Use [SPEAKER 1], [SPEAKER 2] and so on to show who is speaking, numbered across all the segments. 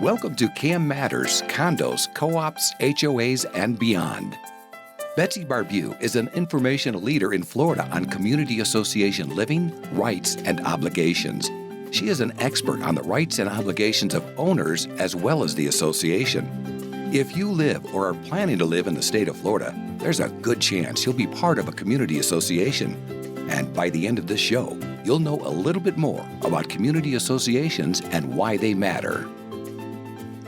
[SPEAKER 1] Welcome to CAM Matters, Condos, Co-ops, HOAs, and beyond. Betsy Barbieux is an informational leader in Florida on community association living, rights, and obligations. She is an expert on the rights and obligations of owners as well as the association. If you live or are planning to live in the state of Florida, there's a good chance you'll be part of a community association. And by the end of this show, you'll know a little bit more about community associations and why they matter.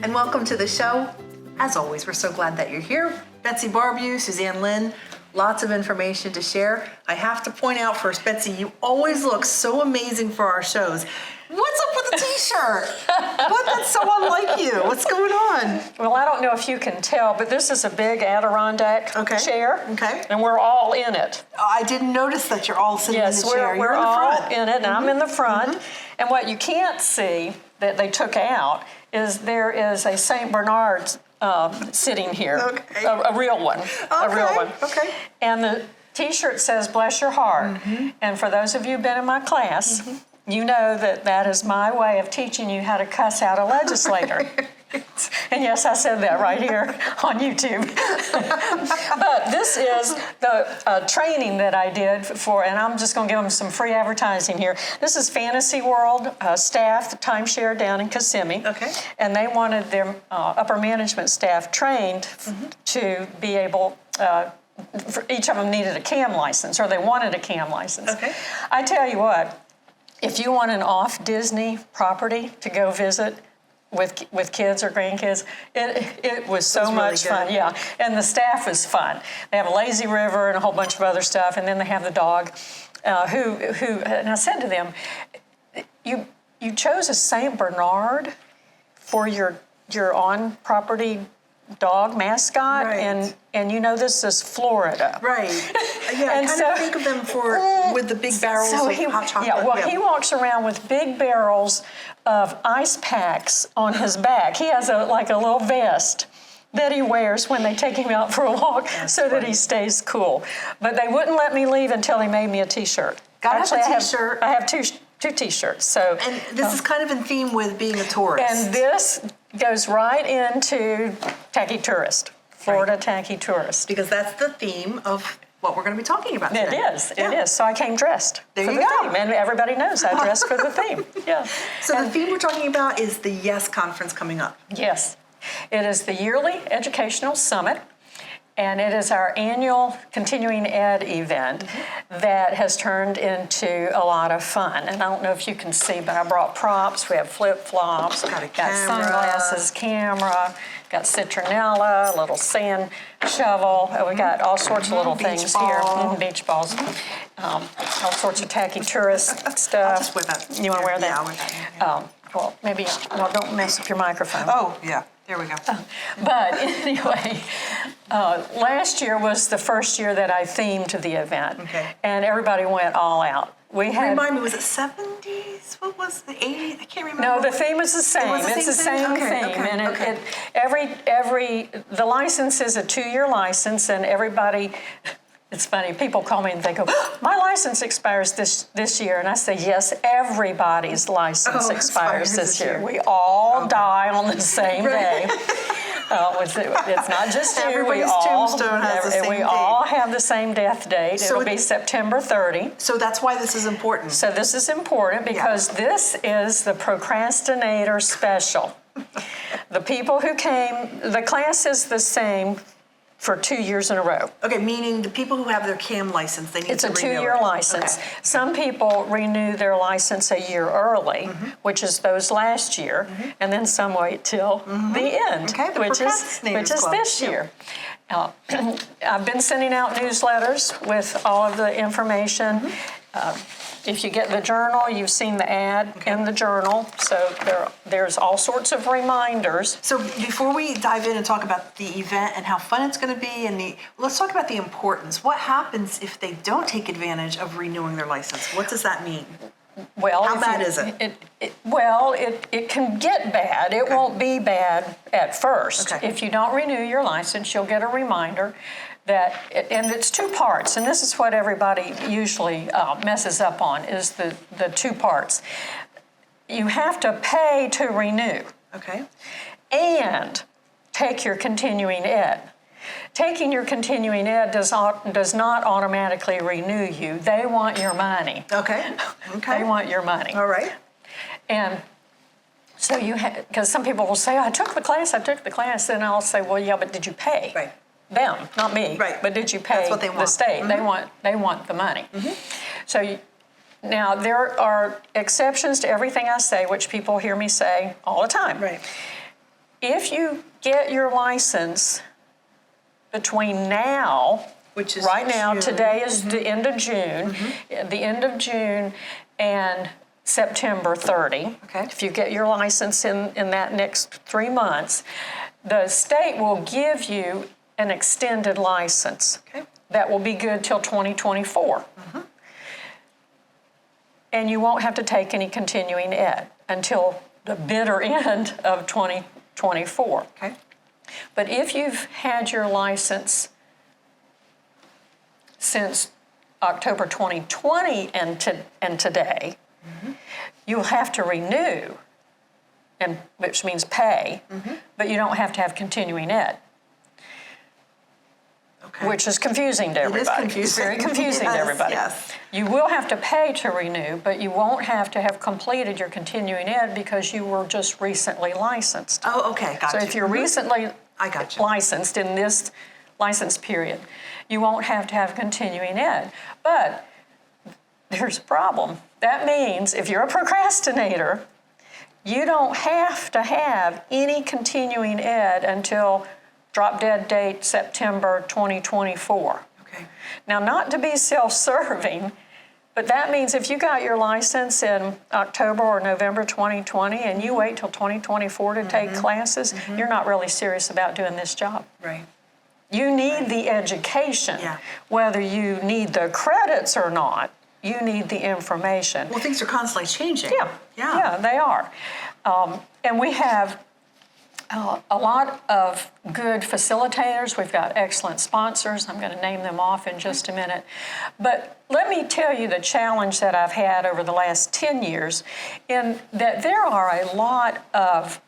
[SPEAKER 2] And welcome to the show. As always, we're so glad that you're here. Betsy Barbieux, Suzanne, Lynn, lots of information to share. I have to point out first, Betsy, you always look so amazing for our shows. What's up with the t-shirt? What? That's so unlike you. What's going on?
[SPEAKER 3] Well, I don't know if you can tell, but this is a big Adirondack chair.
[SPEAKER 2] Okay.
[SPEAKER 3] And we're all in it.
[SPEAKER 2] I didn't notice that you're all sitting in the chair.
[SPEAKER 3] We're
[SPEAKER 2] in the
[SPEAKER 3] all
[SPEAKER 2] front.
[SPEAKER 3] in it, and I'm in the front. And what you can't see that they took out is there is a St. Bernard sitting here, a real one, a real one.
[SPEAKER 2] Okay.
[SPEAKER 3] And the T-shirt says "Bless your heart." And for those of you who've been in my class, you know that that is my way of teaching you how to cuss out a legislator. And yes, I said that right here on YouTube. But this is the training that I did for, and I'm just going to give them some free advertising here. This is Fantasy World staff, the timeshare down in Kissimmee.
[SPEAKER 2] Okay.
[SPEAKER 3] And they wanted their upper management staff trained to be able, for each of them needed a CAM license, or they wanted a CAM license.
[SPEAKER 2] Okay.
[SPEAKER 3] I tell you what, if you want an off-Disney property to go visit, with kids or grandkids, it was so much fun, yeah. And the staff is fun. They have a lazy river and a whole bunch of other stuff, and then they have the dog, who. And I said to them, you chose a Saint Bernard for your on-property dog mascot,
[SPEAKER 2] right.
[SPEAKER 3] and you know this is Florida,
[SPEAKER 2] right? Yeah, I kind of think of them with the big barrels of hot chocolate.
[SPEAKER 3] Yeah, well, he walks around with big barrels of ice packs on his back. He has like a little vest that he wears when they take him out for a walk. That's so funny. That he stays cool. But they wouldn't let me leave until he made me a T-shirt.
[SPEAKER 2] Actually, have a T-shirt.
[SPEAKER 3] I have two T-shirts. So,
[SPEAKER 2] and this is kind of in theme with being a tourist.
[SPEAKER 3] And this goes right into Tacky Tourist, Florida Tacky Tourist.
[SPEAKER 2] Because that's the theme of what we're going to be talking about today.
[SPEAKER 3] It is. So I came dressed
[SPEAKER 2] for
[SPEAKER 3] the theme, and everybody knows I dress for the theme. Yeah.
[SPEAKER 2] So the theme we're talking about is the YES conference coming up.
[SPEAKER 3] Yes. It is the yearly educational summit, and it is our annual continuing ed event that has turned into a lot of fun. And I don't know if you can see, but I brought props. We have flip-flops, got sunglasses, camera, got citronella, a little sand shovel. We got all sorts of little things here. Beach balls. All sorts of tacky tourist stuff.
[SPEAKER 2] I'll just wear that.
[SPEAKER 3] You want to wear that?
[SPEAKER 2] Yeah, I'll wear that.
[SPEAKER 3] Well, don't mess up your microphone.
[SPEAKER 2] Oh, yeah. There we go.
[SPEAKER 3] But anyway, last year was the first year that I themed the event.
[SPEAKER 2] Okay.
[SPEAKER 3] And everybody went all out.
[SPEAKER 2] Remind me, was it 70s? What was the 80s? I can't remember.
[SPEAKER 3] No, the theme is the same.
[SPEAKER 2] It's
[SPEAKER 3] the same theme. And the license is a 2-year license, and everybody, it's funny, people call me and they go, my license expires this year. And I say, yes, everybody's license expires this year. We all die on the same day. It's not just you.
[SPEAKER 2] Everybody's tombstone has the same date.
[SPEAKER 3] We all have the same death date. It'll be September 30.
[SPEAKER 2] So that's why this is important.
[SPEAKER 3] So this is important because this is the procrastinator special. The people who came, the class is the same for 2 years in a row.
[SPEAKER 2] Okay, meaning the people who have their CAM license, they need to renew it.
[SPEAKER 3] It's a 2-year license. Okay. Some people renew their license a year early, which is those last year, and then some wait till the end, which is this year. I've been sending out newsletters with all of the information. If you get the journal, you've seen the ad in the journal. So there's all sorts of reminders.
[SPEAKER 2] So before we dive in and talk about the event and how fun it's going to be, let's talk about the importance. What happens if they don't take advantage of renewing their license? What does that mean?
[SPEAKER 3] Well,
[SPEAKER 2] how bad is it?
[SPEAKER 3] It can get bad. It won't be bad at first.
[SPEAKER 2] Okay.
[SPEAKER 3] If you don't renew your license, you'll get a reminder and it's 2 parts, and this is what everybody usually messes up on, is the 2 parts. You have to pay to renew.
[SPEAKER 2] Okay.
[SPEAKER 3] And take your continuing ed. Taking your continuing ed does not automatically renew you. They want your money.
[SPEAKER 2] Okay. Okay.
[SPEAKER 3] They want your money.
[SPEAKER 2] All right.
[SPEAKER 3] And so because some people will say, I took the class. Then I'll say, well, yeah, but did you pay?
[SPEAKER 2] Right.
[SPEAKER 3] Them, not me.
[SPEAKER 2] Right.
[SPEAKER 3] But did you pay
[SPEAKER 2] That's what they want.
[SPEAKER 3] the state?
[SPEAKER 2] Mm-hmm.
[SPEAKER 3] They want the money. Mm-hmm. So now there are exceptions to everything I say, which people hear me say all the time.
[SPEAKER 2] Right.
[SPEAKER 3] If you get your license between now,
[SPEAKER 2] which is
[SPEAKER 3] right now,
[SPEAKER 2] June.
[SPEAKER 3] today is the end of June, the end of June and September 30.
[SPEAKER 2] Okay.
[SPEAKER 3] If you get your license in that next 3 months, the state will give you an extended license.
[SPEAKER 2] Okay.
[SPEAKER 3] That will be good till 2024. And you won't have to take any continuing ed until the bitter end of 2024.
[SPEAKER 2] Okay.
[SPEAKER 3] But if you've had your license since October 2020 and today, you'll have to renew, and which means pay, but you don't have to have continuing ed.
[SPEAKER 2] Okay.
[SPEAKER 3] Which is confusing to everybody.
[SPEAKER 2] It is confusing.
[SPEAKER 3] It's very confusing to everybody.
[SPEAKER 2] Yes.
[SPEAKER 3] You will have to pay to renew, but you won't have to have completed your continuing ed because you were just recently licensed.
[SPEAKER 2] Oh, okay. Gotcha.
[SPEAKER 3] So if you're recently
[SPEAKER 2] I gotcha.
[SPEAKER 3] licensed in this license period, you won't have to have continuing ed. But there's a problem. That means if you're a procrastinator, you don't have to have any continuing ed until drop dead date September 2024.
[SPEAKER 2] Okay.
[SPEAKER 3] Now, not to be self-serving, but that means if you got your license in October or November 2020 and you wait till 2024 to take classes, you're not really serious about doing this job.
[SPEAKER 2] Right.
[SPEAKER 3] You need the education.
[SPEAKER 2] Yeah.
[SPEAKER 3] Whether you need the credits or not, you need the information.
[SPEAKER 2] Well, things are constantly changing.
[SPEAKER 3] Yeah, they are. And we have a lot of good facilitators. We've got excellent sponsors. I'm going to name them off in just a minute. But let me tell you the challenge that I've had over the last 10 years in that there are a lot of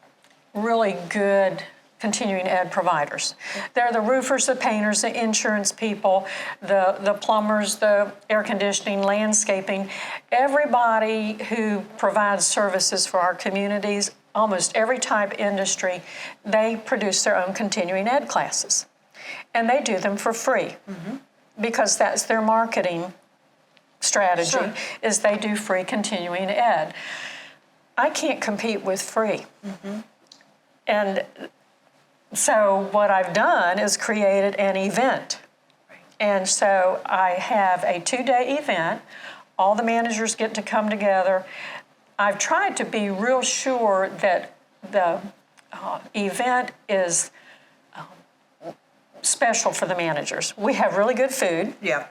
[SPEAKER 3] really good continuing ed providers. They're the roofers, the painters, the insurance people, the plumbers, the air conditioning, landscaping, everybody who provides services for our communities, almost every type industry, they produce their own continuing ed classes. And they do them for free because that's their marketing strategy, is they do free continuing ed. I can't compete with free. And so what I've done is created an event. And so I have a 2-day event. All the managers get to come together. I've tried to be real sure that the event is special for the managers. We have really good food.
[SPEAKER 2] Yeah.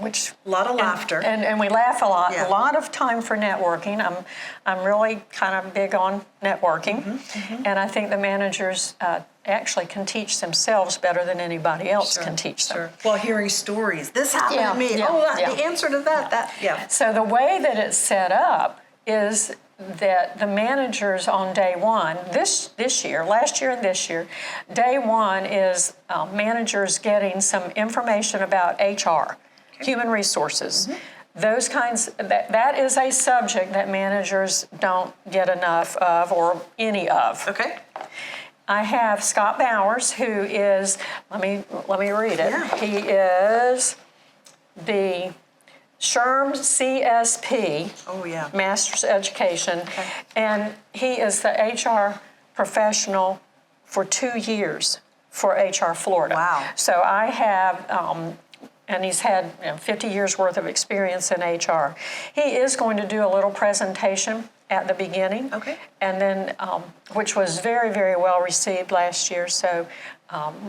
[SPEAKER 3] Which
[SPEAKER 2] a lot of laughter.
[SPEAKER 3] And we laugh a lot.
[SPEAKER 2] Yeah.
[SPEAKER 3] A lot of time for networking. I'm really kind of big on networking. And I think the managers actually can teach themselves better than anybody else can teach them.
[SPEAKER 2] Sure. Well, hearing stories. This happened to me. The answer to that.
[SPEAKER 3] So the way that it's set up is that the managers on day one, this year, last year and this year, day one is managers getting some information about HR, human resources. Those kinds, that is a subject that managers don't get enough of or any of.
[SPEAKER 2] Okay.
[SPEAKER 3] I have Scott Bowers, who is, let me read it.
[SPEAKER 2] Yeah.
[SPEAKER 3] He is the SHRM CSP, Master's Education, and he is the HR professional for 2 years for HR Florida.
[SPEAKER 2] Wow.
[SPEAKER 3] So I have, and he's had 50 years worth of experience in HR. He is going to do a little presentation at the beginning, and then, which was very, very well received last year. So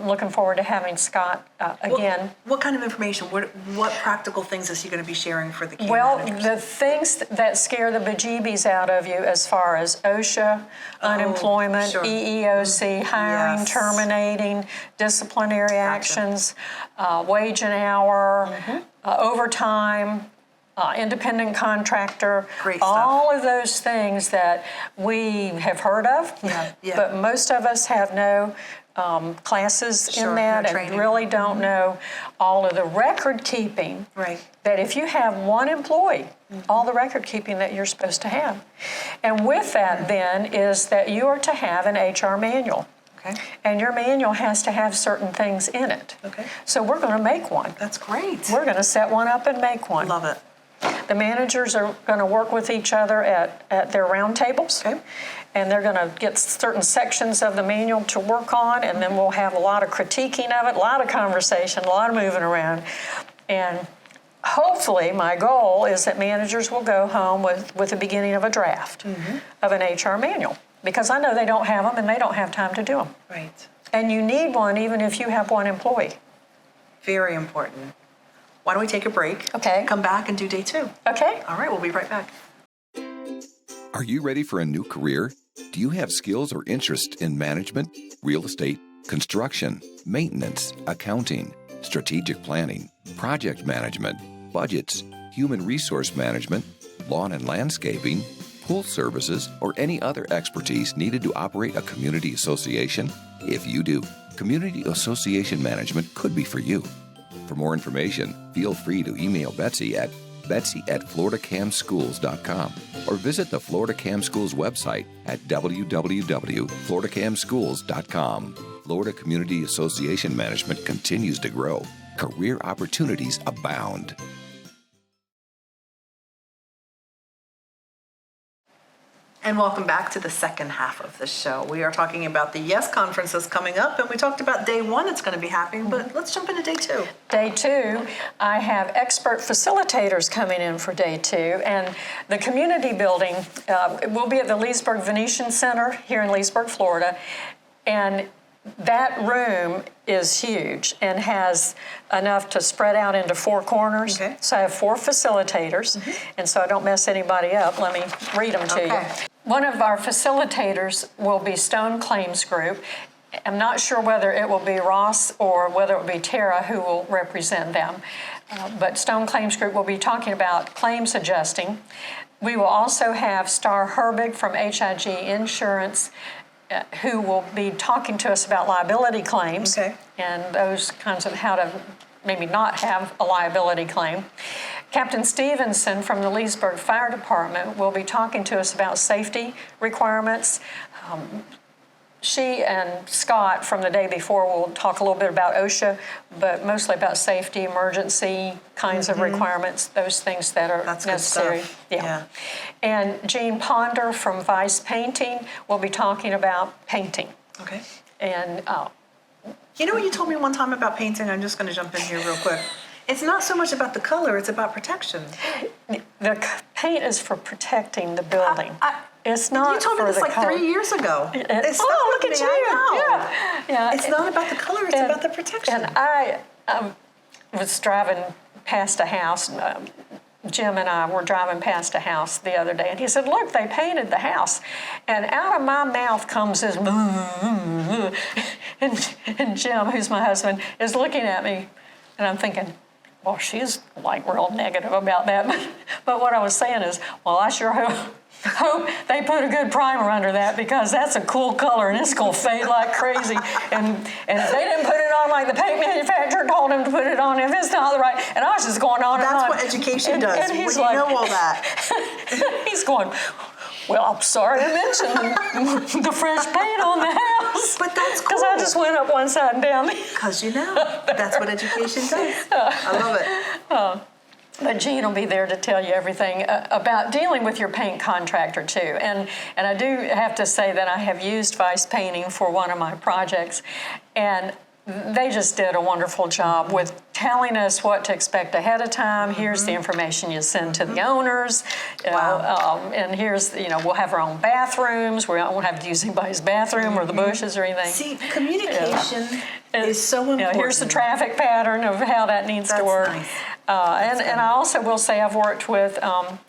[SPEAKER 3] looking forward to having Scott again.
[SPEAKER 2] What kind of information, what practical things is he going to be sharing for the key
[SPEAKER 3] managers? The things that scare the bejeebies out of you as far as OSHA, unemployment, EEOC, hiring, terminating, disciplinary actions, wage and hour, overtime, independent contractor,
[SPEAKER 2] Great stuff.
[SPEAKER 3] all of those things that we have heard of, but most of us have no classes in that
[SPEAKER 2] no
[SPEAKER 3] and
[SPEAKER 2] training.
[SPEAKER 3] really don't know all of the record keeping.
[SPEAKER 2] Right.
[SPEAKER 3] That if you have one employee, all the record keeping that you're supposed to have. And with that then is that you are to have an HR manual.
[SPEAKER 2] Okay.
[SPEAKER 3] And your manual has to have certain things in it.
[SPEAKER 2] Okay.
[SPEAKER 3] So we're going to make one.
[SPEAKER 2] That's great.
[SPEAKER 3] We're going to set one up and make one.
[SPEAKER 2] Love it.
[SPEAKER 3] The managers are going to work with each other at their round tables.
[SPEAKER 2] Okay.
[SPEAKER 3] And they're going to get certain sections of the manual to work on, and then we'll have a lot of critiquing of it, a lot of conversation, a lot of moving around. And hopefully my goal is that managers will go home with the beginning of a draft of an HR manual, because I know they don't have them and they don't have time to do them.
[SPEAKER 2] Right.
[SPEAKER 3] And you need one even if you have one employee.
[SPEAKER 2] Very important. Why don't we take a break?
[SPEAKER 3] Okay.
[SPEAKER 2] Come back and do day 2.
[SPEAKER 3] Okay?
[SPEAKER 2] All right, we'll be right back.
[SPEAKER 1] Are you ready for a new career? Do you have skills or interest in management, real estate, construction, maintenance, accounting, strategic planning, project management, budgets, human resource management, lawn and landscaping, pool services, or any other expertise needed to operate a community association? If you do, community association management could be for you. For more information, feel free to email Betsy at betsy@floridacamschools.com or visit the Florida Cam Schools website at www.floridacamschools.com. Florida Community Association Management continues to grow. Career opportunities abound.
[SPEAKER 2] And welcome back to the second half of the show. We are talking about the YES conferences coming up, and we talked about day 1, it's going to be happening, but let's jump into day 2.
[SPEAKER 3] Day 2, I have expert facilitators coming in for day 2, and the community building will be at the Leesburg Venetian Center here in Leesburg, Florida, and that room is huge and has enough to spread out into 4 corners.
[SPEAKER 2] Okay.
[SPEAKER 3] So I have 4 facilitators, and so I don't mess anybody up, let me read them to you. One of our facilitators will be Stone Claims Group. I'm not sure whether it will be Ross or whether it will be Tara who will represent them, but Stone Claims Group will be talking about claims adjusting. We will also have Star Herbig from HIG Insurance, who will be talking to us about liability claims and those kinds of how to maybe not have a liability claim. Captain Stevenson from the Leesburg Fire Department will be talking to us about safety requirements. She and Scott from the day before will talk a little bit about OSHA, but mostly about safety, emergency kinds of requirements, those things that are necessary. Yeah. And Jean Ponder from Vice Painting will be talking about painting.
[SPEAKER 2] Okay.
[SPEAKER 3] And
[SPEAKER 2] you know what you told me one time about painting? I'm just going to jump in here real quick. It's not so much about the color, it's about protection.
[SPEAKER 3] The paint is for protecting the building. It's not.
[SPEAKER 2] You told me
[SPEAKER 3] for
[SPEAKER 2] this
[SPEAKER 3] the
[SPEAKER 2] like
[SPEAKER 3] color.
[SPEAKER 2] 3 years ago. It's
[SPEAKER 3] look at you!
[SPEAKER 2] Yeah. It's not about the color; it's about the protection.
[SPEAKER 3] And I was driving past a house. Jim and I were driving past a house the other day, and he said, "Look, they painted the house." And out of my mouth comes this, and Jim, who's my husband, is looking at me, and I'm thinking, well, she's like real negative about that. But what I was saying is, well, I sure hope they put a good primer under that, because that's a cool color and it's going to fade like crazy. And if they didn't put it on like the paint manufacturer told them to put it on, if it's not the right, and I was just going on and on.
[SPEAKER 2] That's what education does.
[SPEAKER 3] And he's
[SPEAKER 2] when
[SPEAKER 3] like,
[SPEAKER 2] you know all that.
[SPEAKER 3] He's going, well, I'm sorry I mentioned the fresh paint on the house.
[SPEAKER 2] But that's cool.
[SPEAKER 3] Because I just went up one side and down the other.
[SPEAKER 2] Because you know, that's what education does. I love it.
[SPEAKER 3] But Jean will be there to tell you everything about dealing with your paint contractor too. And I do have to say that I have used Vice Painting for one of my projects, and they just did a wonderful job with telling us what to expect ahead of time. Here's the information you send to the owners. And here's, we'll have our own bathrooms. We won't have to use anybody's bathroom or the bushes or anything.
[SPEAKER 2] See, communication is so important.
[SPEAKER 3] Here's the traffic pattern of how that needs to work.
[SPEAKER 2] Nice.
[SPEAKER 3] And I also will say I've worked with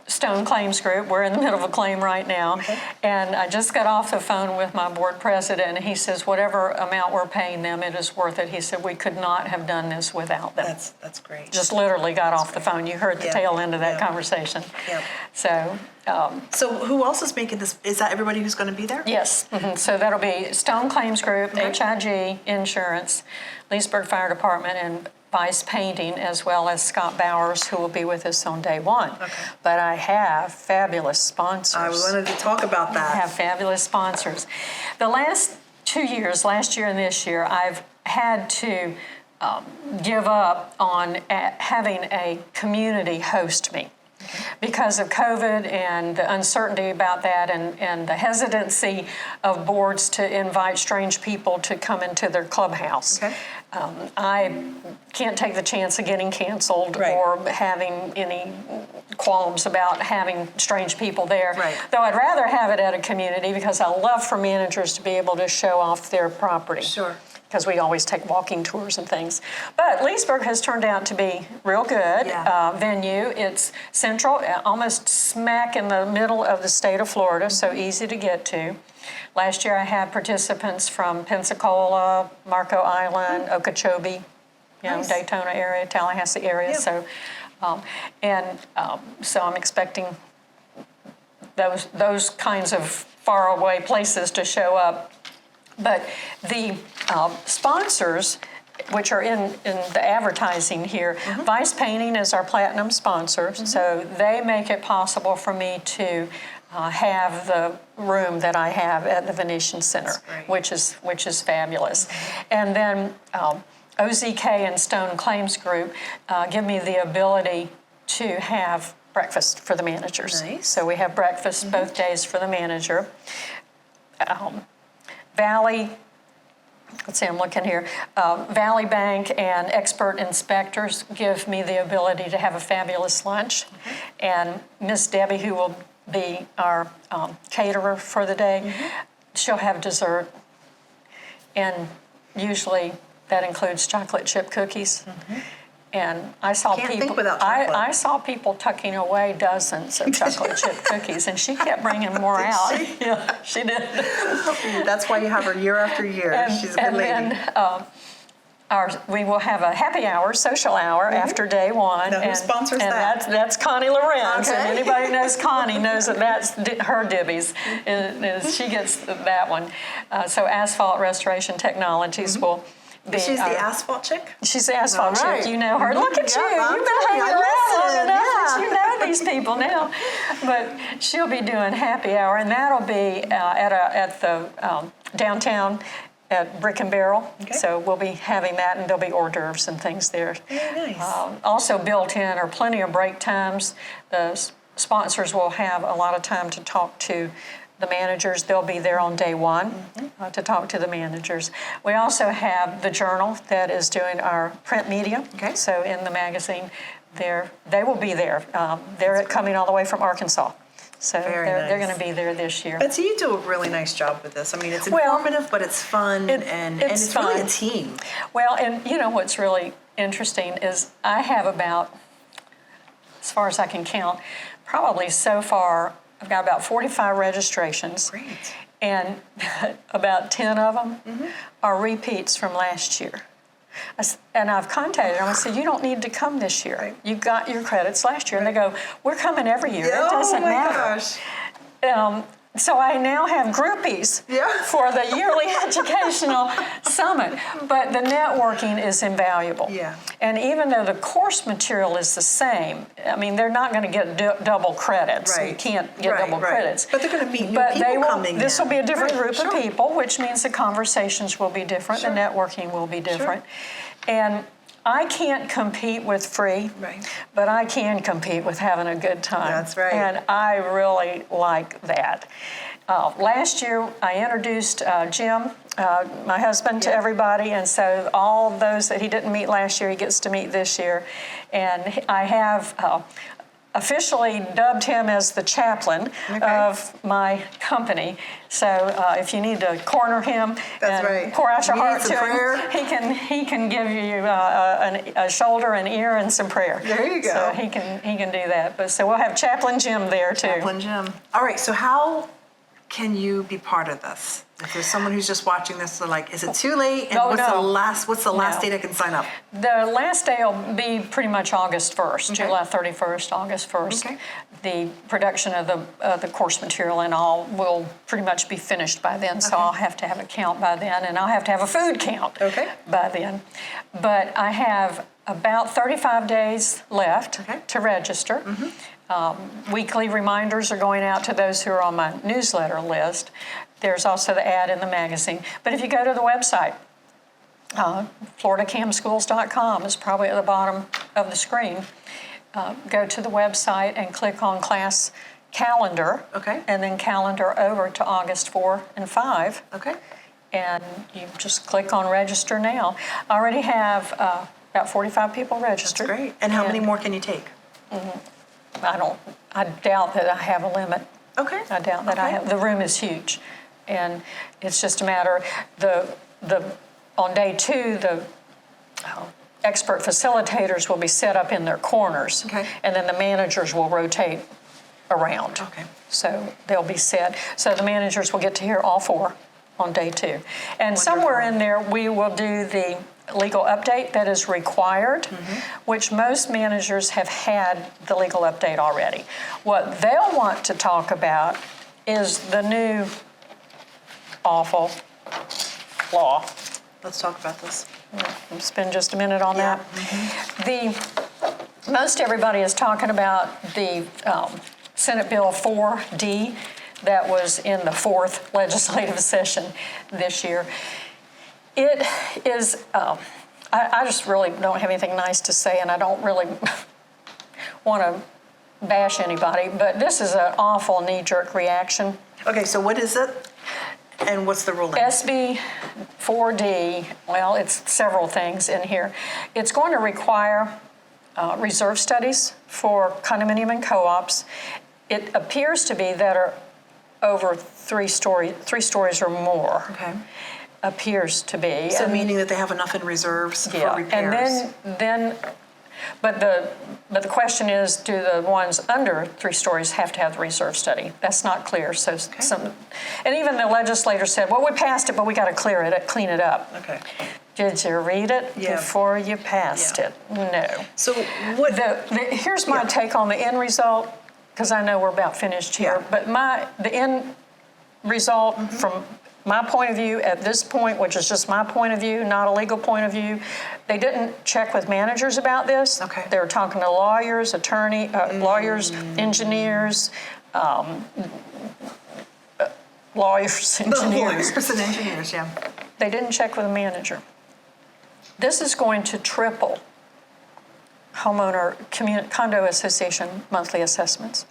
[SPEAKER 3] Stone Claims Group. We're in the middle of a claim right now.
[SPEAKER 2] Okay.
[SPEAKER 3] And I just got off the phone with my board president, and he says, whatever amount we're paying them, it is worth it. He said, we could not have done this without them.
[SPEAKER 2] That's great.
[SPEAKER 3] Just literally got off the phone. You heard the tail end of that conversation.
[SPEAKER 2] Yep.
[SPEAKER 3] So
[SPEAKER 2] who else is making this? Is that everybody who's going to be there?
[SPEAKER 3] yes. So that'll be Stone Claims Group, HIG Insurance, Leesburg Fire Department, and Vice Painting, as well as Scott Bowers, who will be with us on day one.
[SPEAKER 2] Okay.
[SPEAKER 3] But I have fabulous sponsors.
[SPEAKER 2] I wanted to talk about that.
[SPEAKER 3] I have fabulous sponsors. The last 2 years, last year and this year, I've had to give up on having a community host me. Because of COVID and the uncertainty about that and the hesitancy of boards to invite strange people to come into their clubhouse.
[SPEAKER 2] Okay.
[SPEAKER 3] I can't take the chance of getting canceled
[SPEAKER 2] Right.
[SPEAKER 3] or having any qualms about having strange people there.
[SPEAKER 2] Right.
[SPEAKER 3] Though I'd rather have it at a community because I love for managers to be able to show off their property.
[SPEAKER 2] Sure.
[SPEAKER 3] Because we always take walking tours and things. But Leesburg has turned out to be real good venue. It's central, almost smack in the middle of the state of Florida, so easy to get to. Last year I had participants from Pensacola, Marco Island, Okeechobee,
[SPEAKER 2] Nice.
[SPEAKER 3] Daytona area, Tallahassee area.
[SPEAKER 2] Yeah.
[SPEAKER 3] So I'm expecting those kinds of faraway places to show up. But the sponsors, which are in the advertising here, Vice Painting is our platinum sponsor, so they make it possible for me to have the room that I have at the Venetian Center, which is fabulous. And then OZK and Stone Claims Group give me the ability to have breakfast for the managers.
[SPEAKER 2] Nice.
[SPEAKER 3] So we have breakfast both days for the manager. Valley, let's see, I'm looking here. Valley Bank and expert inspectors give me the ability to have a fabulous lunch. And Miss Debbie, who will be our caterer for the day, she'll have dessert. And usually that includes chocolate chip cookies. And I saw
[SPEAKER 2] Can't
[SPEAKER 3] people.
[SPEAKER 2] think without chocolate.
[SPEAKER 3] I saw people tucking away dozens of chocolate chip cookies, and she kept bringing more out.
[SPEAKER 2] she?
[SPEAKER 3] Yeah, she did.
[SPEAKER 2] That's why you have her year after year. She's a good lady.
[SPEAKER 3] Then, we will have a happy hour, social hour after day one.
[SPEAKER 2] Now, who sponsors that?
[SPEAKER 3] That's Connie Lorenz.
[SPEAKER 2] Okay.
[SPEAKER 3] And anybody who knows Connie knows that that's her dibbies. She gets that one. So Asphalt Restoration Technologies will be.
[SPEAKER 2] She's the asphalt chick?
[SPEAKER 3] She's the asphalt
[SPEAKER 2] All right.
[SPEAKER 3] chick. You know her. Look at you.
[SPEAKER 2] I'm
[SPEAKER 3] You've been hanging
[SPEAKER 2] I
[SPEAKER 3] around long
[SPEAKER 2] listen,
[SPEAKER 3] enough that you know these people now. But she'll be doing happy hour, and that'll be at the downtown at Brick and Barrel.
[SPEAKER 2] Okay.
[SPEAKER 3] So we'll be having that, and there'll be hors d'oeuvres and things there.
[SPEAKER 2] Very nice.
[SPEAKER 3] Also built in are plenty of break times. The sponsors will have a lot of time to talk to the managers. They'll be there on day one to talk to the managers. We also have the Journal that is doing our print media.
[SPEAKER 2] Okay.
[SPEAKER 3] So in the magazine, they will be there. They're coming all the way from Arkansas. So they're going to be there this year.
[SPEAKER 2] Betsy, you do a really nice job with this. I mean, it's informative, but it's fun, and it's
[SPEAKER 3] fun.
[SPEAKER 2] really a team.
[SPEAKER 3] Well, and you know what's really interesting is I have about, as far as I can count, probably so far, I've got about 45 registrations.
[SPEAKER 2] Great.
[SPEAKER 3] And about 10 of them are repeats from last year. And I've contacted them and said, you don't need to come this year.
[SPEAKER 2] Right.
[SPEAKER 3] You got your credits last year. And they go, we're coming every year. It doesn't matter.
[SPEAKER 2] Gosh.
[SPEAKER 3] So I now have groupies for the yearly educational summit, but the networking is invaluable.
[SPEAKER 2] Yeah.
[SPEAKER 3] And even though the course material is the same, I mean, they're not going to get double credits.
[SPEAKER 2] Right.
[SPEAKER 3] You can't get double credits.
[SPEAKER 2] But they're going to meet new people coming
[SPEAKER 3] This will be a different group
[SPEAKER 2] Sure.
[SPEAKER 3] of people, which means the conversations will be different,
[SPEAKER 2] Sure.
[SPEAKER 3] the networking will be different. And I can't compete with free, but I can compete with having a good time.
[SPEAKER 2] That's right.
[SPEAKER 3] And I really like that. Last year, I introduced Jim, my husband, to everybody, and so all those that he didn't meet last year, he gets to meet this year. And I have officially dubbed him as the chaplain of my company. So if you need to corner him and pour out your heart to him, he can give you a shoulder, an ear, and some prayer.
[SPEAKER 2] There you go.
[SPEAKER 3] So he can do that. But so we'll have Chaplain Jim there too.
[SPEAKER 2] Chaplain Jim. All right. So how can you be part of this? If there's someone who's just watching this, they're like, is it too late? And what's the last date I can sign up?
[SPEAKER 3] The last day will be pretty much August 1st, July 31st, August 1st. Okay. The production of the course material and all will pretty much be finished by then, so I'll have to have a count by then, and I'll have to have a food count by then. But I have about 35 days left to register. Weekly reminders are going out to those who are on my newsletter list. There's also the ad in the magazine. But if you go to the website, FloridaCamSchools.com is probably at the bottom of the screen. Go to the website and click on class calendar, and then calendar over to August 4 and 5. And you just click on register now. I already have about 45 people registered.
[SPEAKER 2] That's great. And how many more can you take?
[SPEAKER 3] I doubt that I have a limit. I doubt that I have. The room is huge. And it's just a matter, on day 2, the expert facilitators will be set up in their corners, and then the managers will rotate around. So they'll be set. So the managers will get to hear all 4 on day 2. And somewhere in there, we will do the legal update that is required, which most managers have had the legal update already. What they'll want to talk about is the new awful law.
[SPEAKER 2] Let's talk about this.
[SPEAKER 3] We'll spend just a minute on that. Most everybody is talking about the Senate Bill 4D that was in the 4th legislative session this year. It is, I just really don't have anything nice to say, and I don't really want to bash anybody, but this is an awful knee-jerk reaction.
[SPEAKER 2] Okay, so what is it? And what's the ruling?
[SPEAKER 3] SB 4D, well, it's several things in here. It's going to require reserve studies for condominium and co-ops. It appears to be that are over 3 stories or more. Appears to be.
[SPEAKER 2] So meaning that they have enough in reserves for repairs.
[SPEAKER 3] And then but the question is, do the ones under 3 stories have to have the reserve study? That's not clear. So and even the legislator said, well, we passed it, but we got to clean it up. Did you read it before you passed it? No.
[SPEAKER 2] So what?
[SPEAKER 3] Here's my take on the end result, because I know we're about finished here. But the end result from my point of view at this point, which is just my point of view, not a legal point of view, they didn't check with managers about this. They were talking to lawyers, lawyers, engineers, lawyers, engineers. They didn't check with a manager. This is going to triple condo association monthly assessments.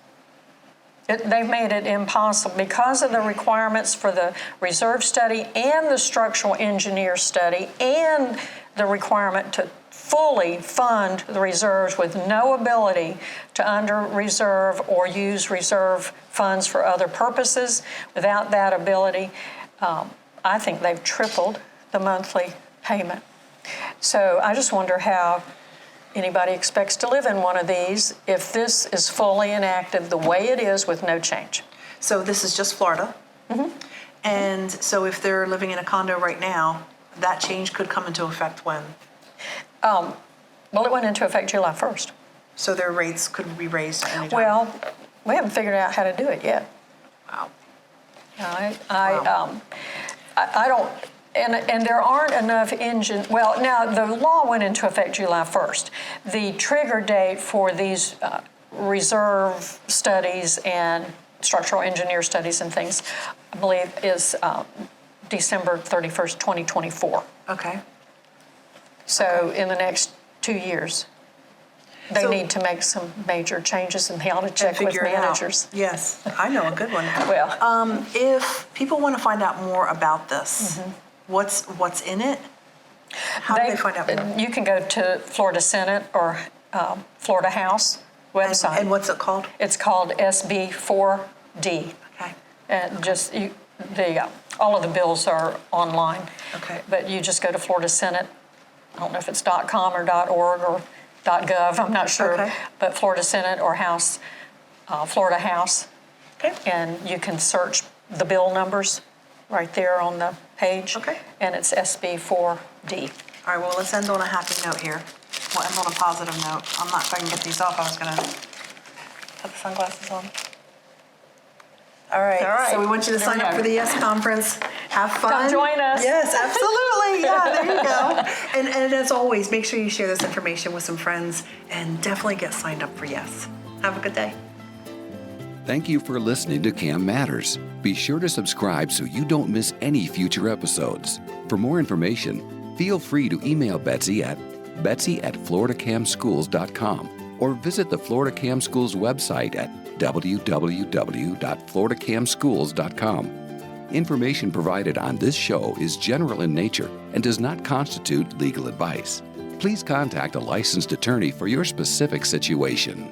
[SPEAKER 3] They've made it impossible because of the requirements for the reserve study and the structural engineer study and the requirement to fully fund the reserves with no ability to under-reserve or use reserve funds for other purposes. Without that ability, I think they've tripled the monthly payment. So I just wonder how anybody expects to live in one of these if this is fully enacted the way it is with no change.
[SPEAKER 2] So this is just Florida. And so if they're living in a condo right now, that change could come into effect when?
[SPEAKER 3] Well, it went into effect July 1st.
[SPEAKER 2] So their rates could be raised at any time?
[SPEAKER 3] Well, we haven't figured out how to do it yet.
[SPEAKER 2] Wow.
[SPEAKER 3] I don't... And there aren't enough well, now the law went into effect July 1st. The trigger date for these reserve studies and structural engineer studies and things, I believe, is December 31st, 2024. So in the next 2 years, they need to make some major changes, and they ought to check with managers.
[SPEAKER 2] Yes, I know a good one.
[SPEAKER 3] Well,
[SPEAKER 2] if people want to find out more about this, what's in it? How do they find out more?
[SPEAKER 3] You can go to Florida Senate or Florida House website.
[SPEAKER 2] And what's it called?
[SPEAKER 3] It's called SB4D.
[SPEAKER 2] Okay.
[SPEAKER 3] And just all of the bills are online.
[SPEAKER 2] Okay.
[SPEAKER 3] But you just go to Florida Senate. I don't know if it's .com or .org or .gov. I'm not sure.
[SPEAKER 2] Okay.
[SPEAKER 3] But Florida Senate or House, Florida House.
[SPEAKER 2] Okay.
[SPEAKER 3] And you can search the bill numbers right there on the page.
[SPEAKER 2] Okay.
[SPEAKER 3] And it's SB4D.
[SPEAKER 2] All right, well, let's end on a happy note here. We'll end on a positive note. I'm not, if I can get these off, I was gonna put the sunglasses on. All right,
[SPEAKER 3] All right.
[SPEAKER 2] so we want you to
[SPEAKER 3] There we
[SPEAKER 2] sign up
[SPEAKER 3] go.
[SPEAKER 2] for the Yes Conference. Have fun.
[SPEAKER 3] Come join us.
[SPEAKER 2] Yes, absolutely. Yeah, there you go. And as always, make sure you share this information with some friends and definitely get signed up for Yes. Have a good day.
[SPEAKER 1] Thank you for listening to CAM Matters. Be sure to subscribe so you don't miss any future episodes. For more information, feel free to email Betsy at betsy@floridacamschools.com or visit the Florida Cam Schools website at www.floridacamschools.com. Information provided on this show is general in nature and does not constitute legal advice. Please contact a licensed attorney for your specific situation.